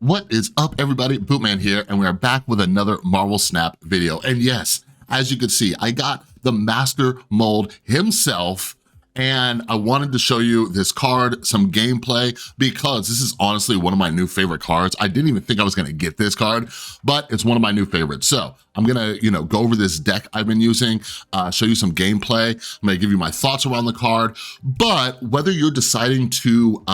What is up, everybody? Bootman here, and we are back with another Marvel Snap video. And yes, as you can see, I got the master mold himself, and I wanted to show you this card, some gameplay, because this is honestly one of my new favorite cards. I didn't even think I was gonna get this card, but it's one of my new favorites. So I'm gonna, go over this deck I've been using, show you some gameplay. I'm gonna give you my thoughts around the card, but whether you're deciding to,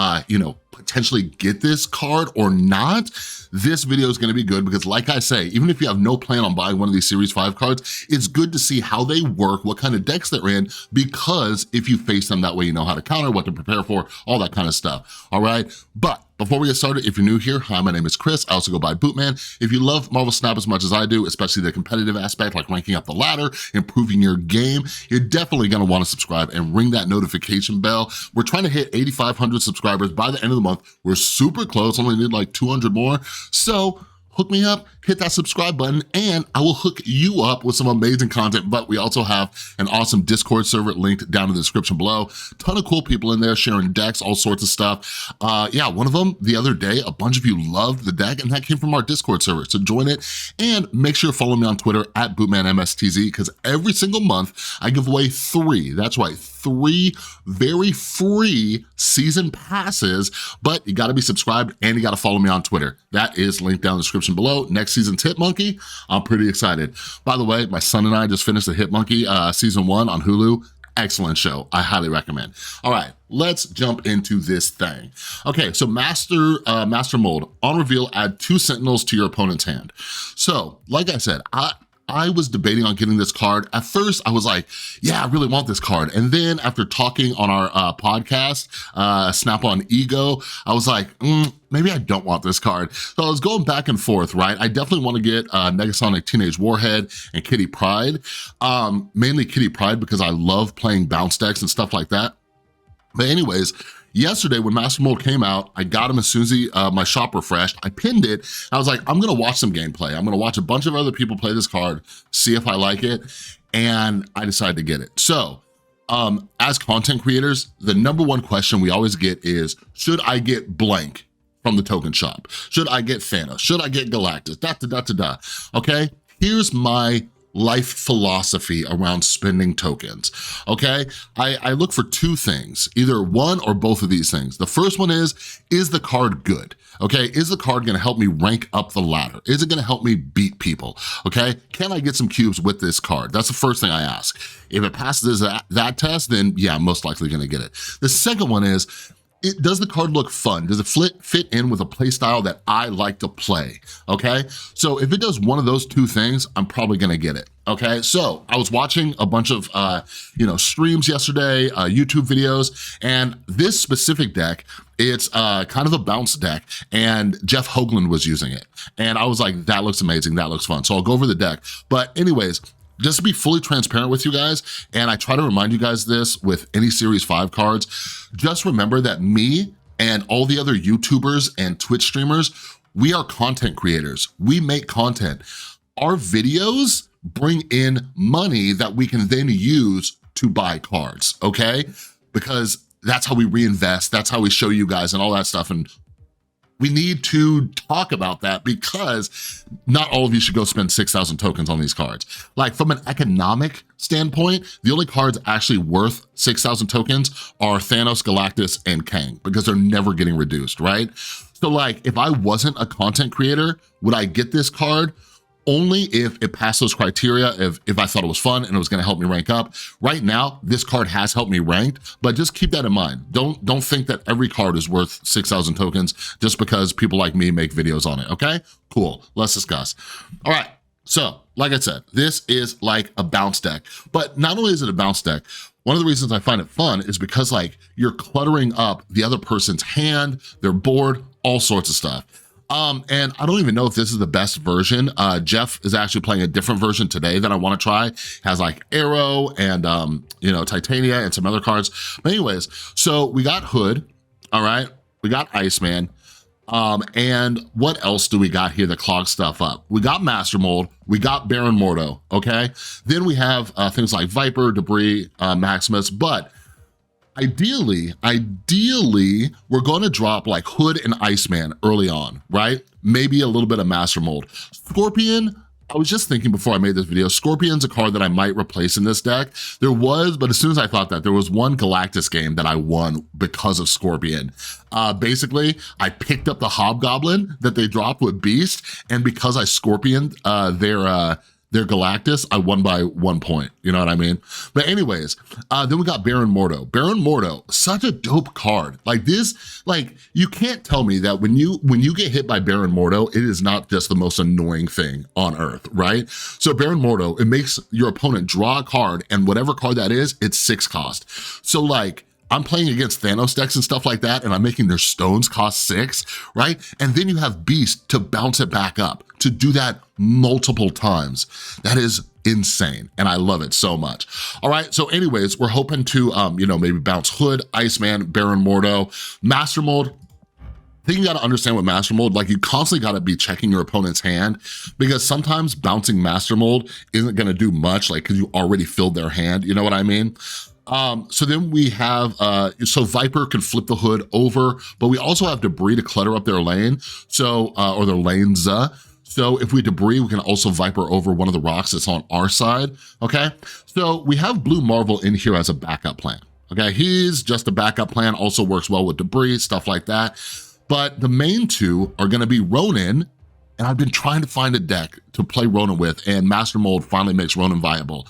potentially get this card or not, this video is gonna be good because, like I say, even if you have no plan on buying one of these Series 5 cards, it's good to see how they work, what kind of decks they're in, because if you face them that way, you know how to counter, what to prepare for, all that kind of stuff, all right? But before we get started, if you're new here, hi, my name is Chris. I also go by Bootman. If you love Marvel Snap as much as I do, especially the competitive aspect, like ranking up the ladder, improving your game, you're definitely gonna wanna subscribe and ring that notification bell. We're trying to hit 8,500 subscribers by the end of the month. We're super close, only need like 200 more. So hook me up, hit that subscribe button, and I will hook you up with some amazing content. But we also have an awesome Discord server linked down in the description below. Ton of cool people in there sharing decks, all sorts of stuff. One of them the other day, a bunch of you loved the deck, and that came from our Discord server. So join it, and make sure to follow me on Twitter at BootmanMSTZ, because every single month I give away 3, that's right, 3 very free season passes, but you gotta be subscribed and you gotta follow me on Twitter. That is linked down in the description below. Next season's Hitmonkey, I'm pretty excited. By the way, my son and I just finished the Hitmonkey season 1 on Hulu. Excellent show, I highly recommend. All right, let's jump into this thing. Okay, so Master Mold, on reveal, add 2 Sentinels to your opponent's hand. So, like I said, I was debating on getting this card. At first, I was like, yeah, I really want this card. And then after talking on our podcast, Snap on Ego, I was like, maybe I don't want this card. So I was going back and forth, right? I definitely want to get Negasonic Teenage Warhead and Kitty Pryde, mainly Kitty Pryde because I love playing bounce decks and stuff like that. But anyways, yesterday when Master Mold came out, I got him as soon as my shop refreshed. I pinned it. I was like, I'm gonna watch some gameplay. I'm gonna watch a bunch of other people play this card, see if I like it, and I decided to get it. So, as content creators, the number one question we always get is, should I get blank from the token shop? Should I get Thanos? Should I get Galactus? Okay, here's my life philosophy around spending tokens, okay? I look for 2 things, either one or both of these things. The first one is the card good, okay? Is the card gonna help me rank up the ladder? Is it gonna help me beat people, okay? Can I get some cubes with this card? That's the first thing I ask. If it passes that test, then yeah, I'm most likely gonna get it. The second one is, does the card look fun? Does it fit in with a play style that I like to play, okay? So if it does one of those 2 things, I'm probably gonna get it, okay? So I was watching a bunch of, streams yesterday, YouTube videos, and this specific deck, it's kind of a bounce deck, and Jeff Hoagland was using it. And I was like, that looks amazing, that looks fun. So I'll go over the deck. But anyways, just to be fully transparent with you guys, and I try to remind you guys this with any Series 5 cards, just remember that me and all the other YouTubers and Twitch streamers, we are content creators. We make content. Our videos bring in money that we can then use to buy cards, okay? Because that's how we reinvest, that's how we show you guys and all that stuff, and we need to talk about that because not all of you should go spend 6,000 tokens on these cards. Like, from an economic standpoint, the only cards actually worth 6,000 tokens are Thanos, Galactus, and Kang, because they're never getting reduced, right? So like, if I wasn't a content creator, would I get this card? Only if it passed those criteria, if I thought it was fun and it was gonna help me rank up. Right now, this card has helped me rank, but just keep that in mind. Don't think that every card is worth 6,000 tokens just because people like me make videos on it, okay? Cool, let's discuss. All right, so like I said, this is like a bounce deck, but not only is it a bounce deck, one of the reasons I find it fun is because like you're cluttering up the other person's hand, their board, all sorts of stuff. And I don't even know if this is the best version. Jeff is actually playing a different version today that I wanna try. Has like Arrow and, Titania and some other cards. But anyways, so we got Hood, all right? We got Iceman. And what else do we got here that clogs stuff up? We got Master Mold, we got Baron Mordo, okay? Then we have things like Viper, Debris, Maximus, but Ideally, we're gonna drop like Hood and Iceman early on, right? Maybe a little bit of Master Mold. Scorpion, I was just thinking before I made this video, Scorpion's a card that I might replace in this deck. But as soon as I thought that, there was one Galactus game that I won because of Scorpion. Basically, I picked up the Hobgoblin that they dropped with Beast, and because I Scorpioned their Galactus, I won by 1 point, you know what I mean? But anyways, then we got Baron Mordo. Baron Mordo, such a dope card. Like this, like you can't tell me that when you get hit by Baron Mordo, it is not just the most annoying thing on earth, right? So Baron Mordo, it makes your opponent draw a card, and whatever card that is, it's 6 cost. So like, I'm playing against Thanos decks and stuff like that, and I'm making their stones cost 6, right? And then you have Beast to bounce it back up, to do that multiple times. That is insane, and I love it so much. All right, so anyways, we're hoping to, maybe bounce Hood, Iceman, Baron Mordo, Master Mold. I think you gotta understand with Master Mold, like you constantly gotta be checking your opponent's hand, because sometimes bouncing Master Mold isn't gonna do much, like, cause you already filled their hand, you know what I mean? So then we have, so Viper can flip the Hood over, but we also have Debris to clutter up their lane, so, or their lanes. So if we Debris, we can also Viper over one of the rocks that's on our side, okay? So we have Blue Marvel in here as a backup plan, okay? He's just a backup plan, also works well with Debris, stuff like that. But the main two are gonna be Ronan, and I've been trying to find a deck to play Ronan with, and Master Mold finally makes Ronan viable.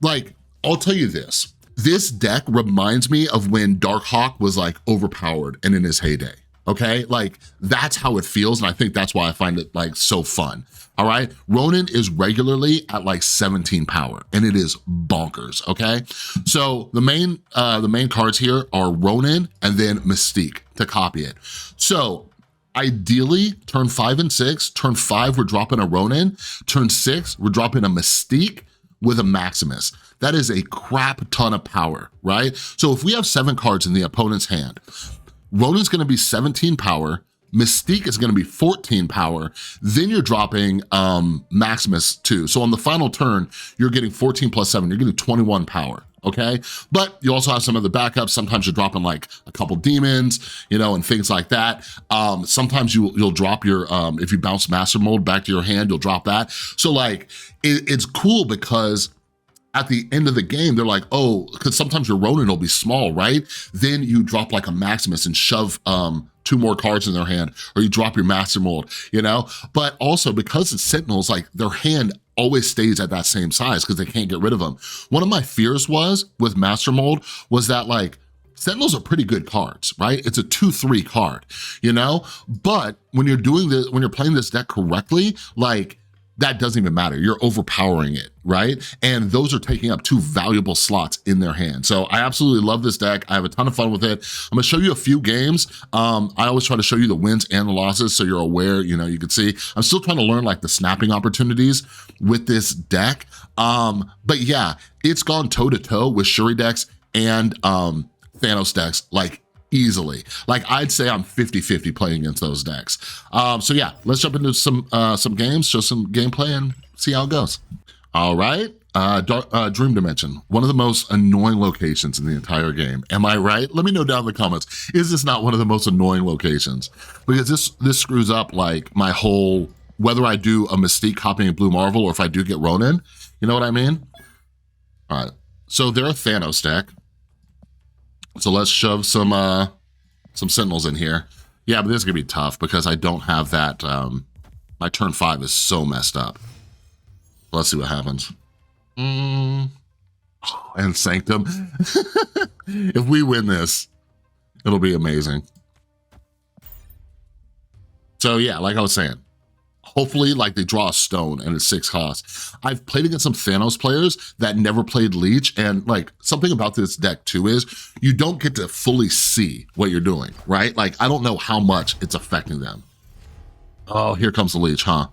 Like, I'll tell you this. This deck reminds me of when Darkhawk was like overpowered and in his heyday, okay? Like that's how it feels, and I think that's why I find it like so fun, all right? Ronan is regularly at like 17 power, and it is bonkers, okay? So the main cards here are Ronan and then Mystique to copy it. So ideally, turn 5 and 6, turn 5, we're dropping a Ronan, turn 6, we're dropping a Mystique with a Maximus. That is a crap ton of power, right? So if we have 7 cards in the opponent's hand, Ronan's gonna be 17 power, Mystique is gonna be 14 power, then you're dropping Maximus too. So on the final turn, you're getting 14 plus 7, you're getting 21 power, okay? But you also have some of the backups. Sometimes you're dropping like a couple demons, and things like that. Sometimes you'll drop your, if you bounce Master Mold back to your hand, you'll drop that. So like, it's cool because at the end of the game, they're like, oh, because sometimes your Ronan will be small, right? Then you drop like a Maximus and shove 2 more cards in their hand, or you drop your Master Mold, But also because it's Sentinels, like their hand always stays at that same size because they can't get rid of them. One of my fears with Master Mold was that like, Sentinels are pretty good cards, right? It's a 2/3 card, But when you're playing this deck correctly, like, that doesn't even matter. You're overpowering it, right? And those are taking up 2 valuable slots in their hand. So I absolutely love this deck. I have a ton of fun with it. I'm gonna show you a few games. I always try to show you the wins and the losses so you're aware, you can see. I'm still trying to learn like the snapping opportunities with this deck. But yeah, it's gone toe to toe with Shuri decks and Thanos decks, like easily. Like I'd say I'm 50-50 playing against those decks. So yeah, let's jump into some games, show some gameplay and see how it goes. All right, Dream Dimension, one of the most annoying locations in the entire game. Am I right? Let me know down in the comments. Is this not one of the most annoying locations? Because this screws up like my whole, whether I do a Mystique copying Blue Marvel or if I do get Ronan, you know what I mean? All right, so they're a Thanos deck. So let's shove some Sentinels in here. Yeah, but this is gonna be tough because I don't have that, my turn 5 is so messed up. Let's see what happens. And Sanctum. If we win this, it'll be amazing. So yeah, like I was saying, hopefully like they draw a stone and it's 6 costs. I've played against some Thanos players that never played Leech, and like something about this deck too is you don't get to fully see what you're doing, right? Like I don't know how much it's affecting them. Oh, here comes the Leech, huh?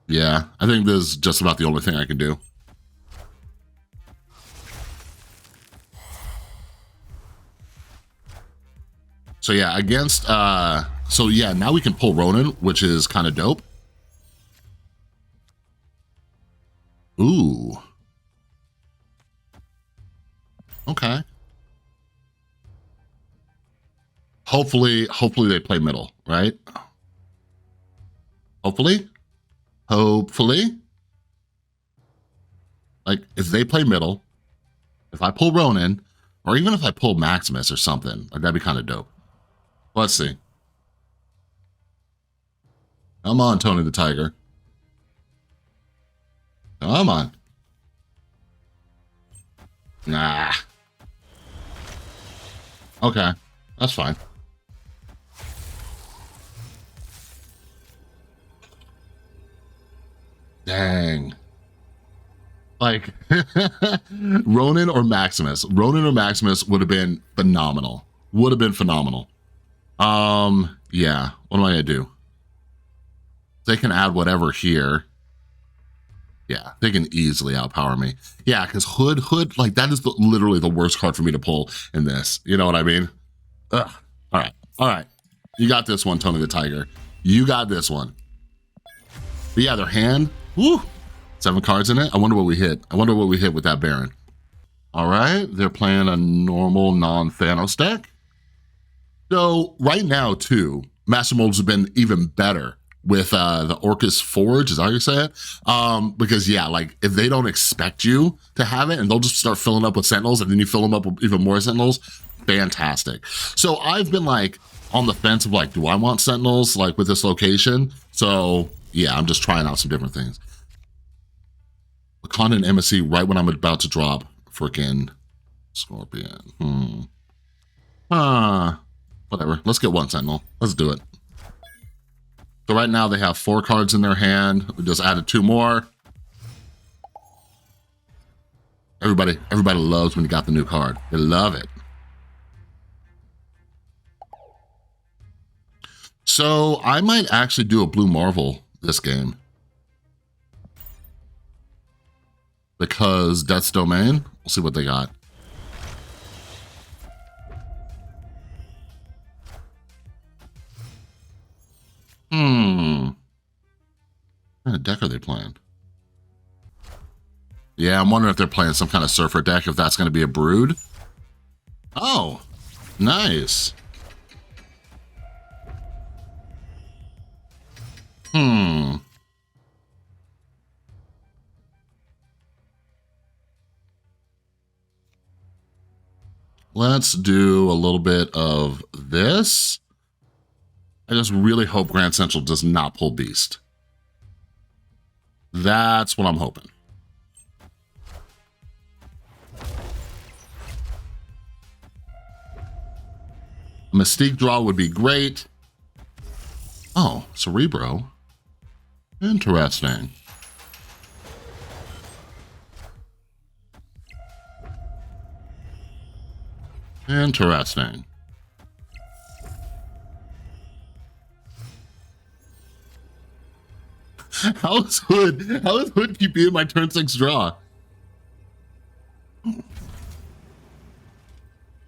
Yeah, I think this is just about the only thing I can do. So yeah, against, so yeah, now we can pull Ronan, which is kind of dope. Ooh. Okay. Hopefully they play middle, right? Hopefully. Like, if they play middle, if I pull Ronan, or even if I pull Maximus or something, like, that'd be kind of dope. Let's see. Come on, Tony the Tiger. Come on. Nah. Okay, that's fine. Dang. Like, Ronan or Maximus. Ronan or Maximus would have been phenomenal. Would have been phenomenal. Yeah. What am I gonna do? They can add whatever here. Yeah, they can easily outpower me. Yeah, because Hood, like, that is literally the worst card for me to pull in this. You know what I mean? Ugh. All right. You got this one, Tony the Tiger. You got this one. But yeah, their hand, woo, 7 cards in it. I wonder what we hit. With that Baron. All right, they're playing a normal non-Thanos deck. So right now, too, Master Molds have been even better with the Orcus Forge, is that how you say it? Because yeah, like, if they don't expect you to have it and they'll just start filling up with Sentinels and then you fill them up with even more Sentinels, fantastic. So I've been like on the fence of like, do I want Sentinels like with this location? So yeah, I'm just trying out some different things. Wakanda and Embassy right when I'm about to drop freaking Scorpion. Whatever, let's get one Sentinel. Let's do it. So right now they have 4 cards in their hand. We just added 2 more. Everybody loves when you got the new card. They love it. So I might actually do a Blue Marvel this game. Because Death's Domain, we'll see what they got. What kind of deck are they playing? Yeah, I'm wondering if they're playing some kind of Surfer deck, if that's going to be a Brood. Oh, nice. Let's do a little bit of this. I just really hope Grand Central does not pull Beast. That's what I'm hoping. A Mystique draw would be great. Oh, Cerebral. Interesting. Interesting. How is Hood keep being my turn 6 draw?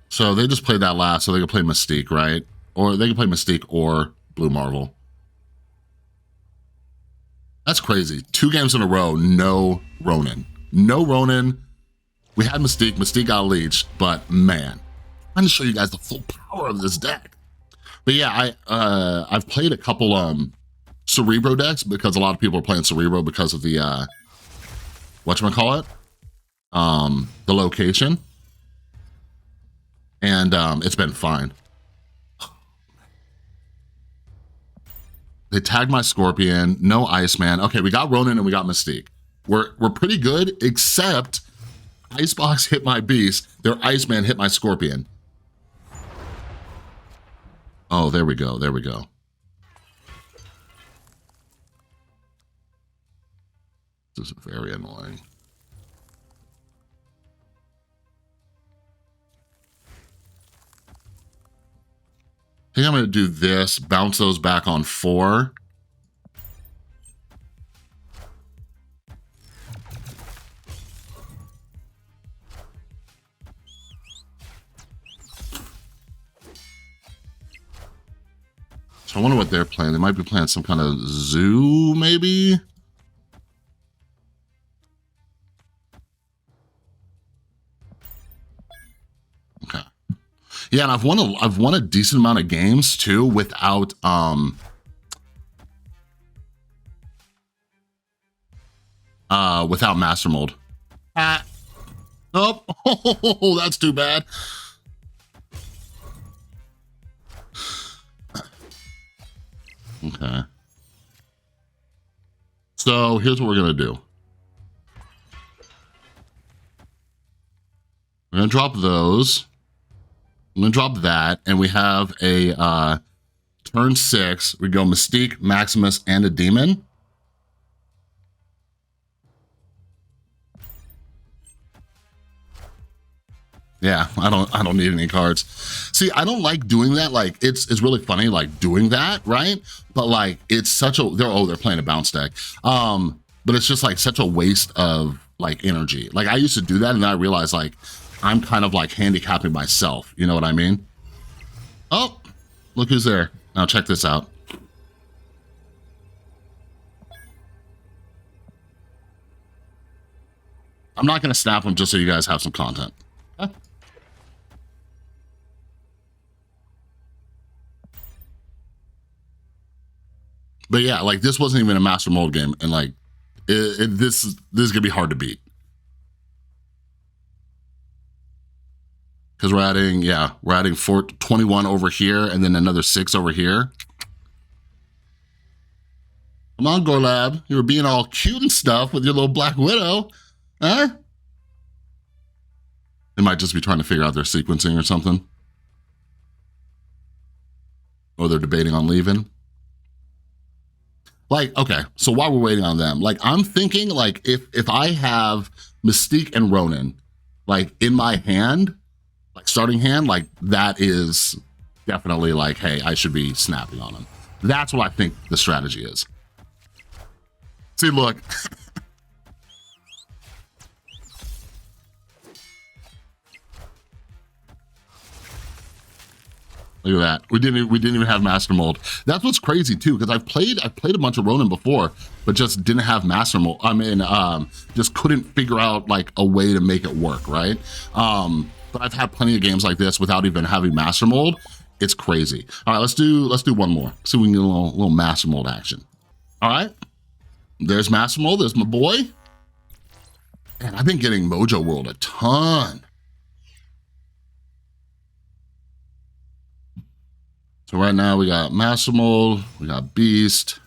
So they just played that last, so they can play Mystique, right? Or they can play Mystique or Blue Marvel. That's crazy. 2 games in a row, no Ronan. No Ronan. We had Mystique. Mystique got leeched, but man, I'm gonna show you guys the full power of this deck. But yeah, I've played a couple Cerebro decks because a lot of people are playing Cerebro because of the whatchamacallit? The location. And it's been fine. They tagged my Scorpion, no Iceman. Okay, we got Ronan and we got Mystique. We're pretty good, except Icebox hit my Beast, their Iceman hit my Scorpion. Oh, there we go, there we go. This is very annoying. I think I'm gonna do this, bounce those back on 4. So I wonder what they're playing. They might be playing some kind of zoo, maybe? Okay. Yeah, and I've won a decent amount of games too without without master mold. Ah. Oh, oh, that's too bad. Okay. So here's what we're gonna do. We're gonna drop those. I'm gonna drop that, and we have a turn 6. We go Mystique, Maximus, and a Demon. Yeah, I don't need any cards. See, I don't like doing that. Like, it's really funny, like doing that, right? But like, it's such a they're playing a bounce deck. But it's just like such a waste of like energy. Like I used to do that, and then I realized like I'm kind of like handicapping myself. You know what I mean? Oh, look who's there. Now check this out. I'm not gonna snap them just so you guys have some content. Okay? But yeah, like this wasn't even a master mold game, and like this is gonna be hard to beat because we're adding 21 over here and then another 6 over here. Come on, Gorlab, you were being all cute and stuff with your little Black Widow, huh? They might just be trying to figure out their sequencing or something, or they're debating on leaving. Like, okay, so while we're waiting on them, like I'm thinking like if I have Mystique and Ronan like in my hand, like starting hand, like that is definitely like, hey, I should be snapping on them. That's what I think the strategy is. See, look. Look at that. We didn't even have master mold. That's what's crazy too, because I've played a bunch of Ronan before, but just didn't have master mold. I mean, just couldn't figure out like a way to make it work, right? But I've had plenty of games like this without even having master mold. It's crazy. All right, let's do one more. See if we can get a little master mold action. All right, there's master mold. There's my boy. And I've been getting Mojo World a ton. So right now we got Master Mold, we got Beast.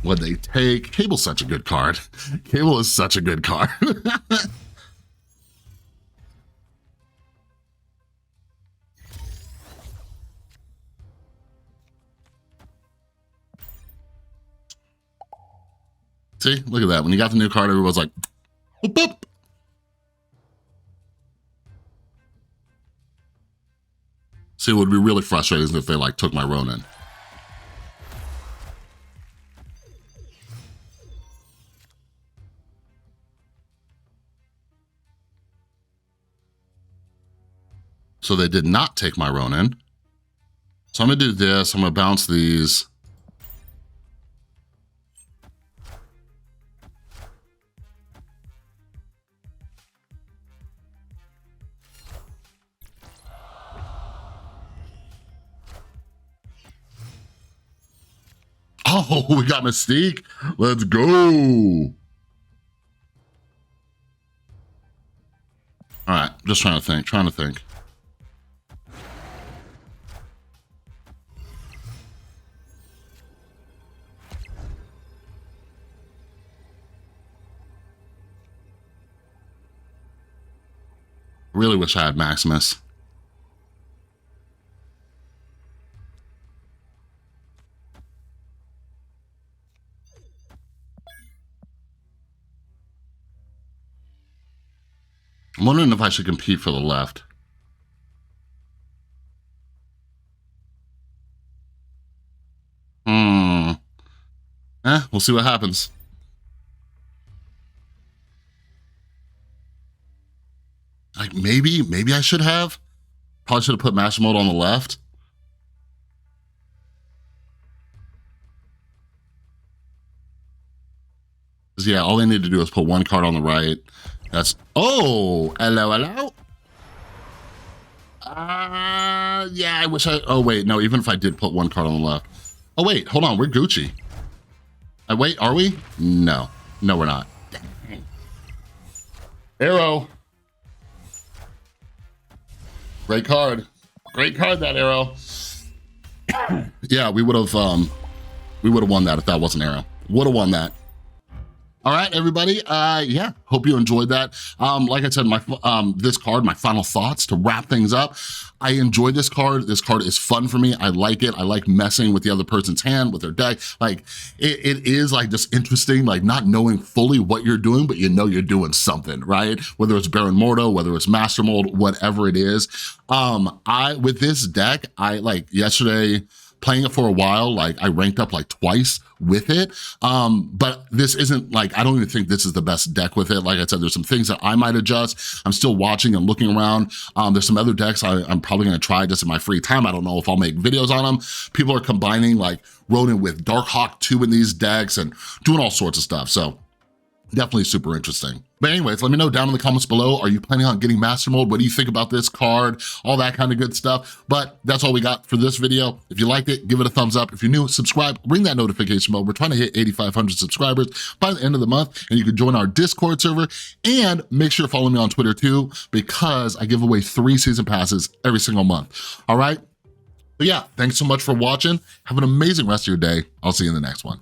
What they take. Cable's such a good card. Cable is such a good card. See, look at that. When you got the new card, everyone's like, whoop, whoop. See, it would be really frustrating if they like took my Ronan. So they did not take my Ronan. So I'm gonna do this. I'm gonna bounce these. Oh, we got Mystique. Let's go. All right, just trying to think. Really wish I had Maximus. I'm wondering if I should compete for the left. We'll see what happens. Like maybe I should have. Probably should have put Master Mode on the left. Yeah, all they need to do is put one card on the right. That's, oh, hello, hello. Yeah, I wish oh wait, no, even if I did put one card on the left. Oh wait, hold on, we're Gucci. Wait, are we? No, no, we're not. Dang. Arrow. Great card. Great card, that arrow. Yeah, we would have won that if that wasn't arrow. Would have won that. All right, everybody. Yeah, hope you enjoyed that. Like I said, this card, my final thoughts to wrap things up. I enjoy this card. This card is fun for me. I like it. I like messing with the other person's hand, with their deck. Like, it is like just interesting, like not knowing fully what you're doing, but you know you're doing something, right? Whether it's Baron Mordo, whether it's Master Mold, whatever it is. With this deck, like yesterday, playing it for a while, like I ranked up like twice with it. But this isn't like, I don't even think this is the best deck with it. Like I said, there's some things that I might adjust. I'm still watching and looking around. There's some other decks I'm probably gonna try just in my free time. I don't know if I'll make videos on them. People are combining like Ronan with Darkhawk 2 in these decks and doing all sorts of stuff. So definitely super interesting. But anyways, let me know down in the comments below, are you planning on getting Master Mold? What do you think about this card? All that kind of good stuff. But that's all we got for this video. If you liked it, give it a thumbs up. If you're new, subscribe, ring that notification bell. We're trying to hit 8,500 subscribers by the end of the month, and you can join our Discord server, and make sure to follow me on Twitter too, because I give away 3 season passes every single month. All right? But yeah, thanks so much for watching. Have an amazing rest of your day. I'll see you in the next one.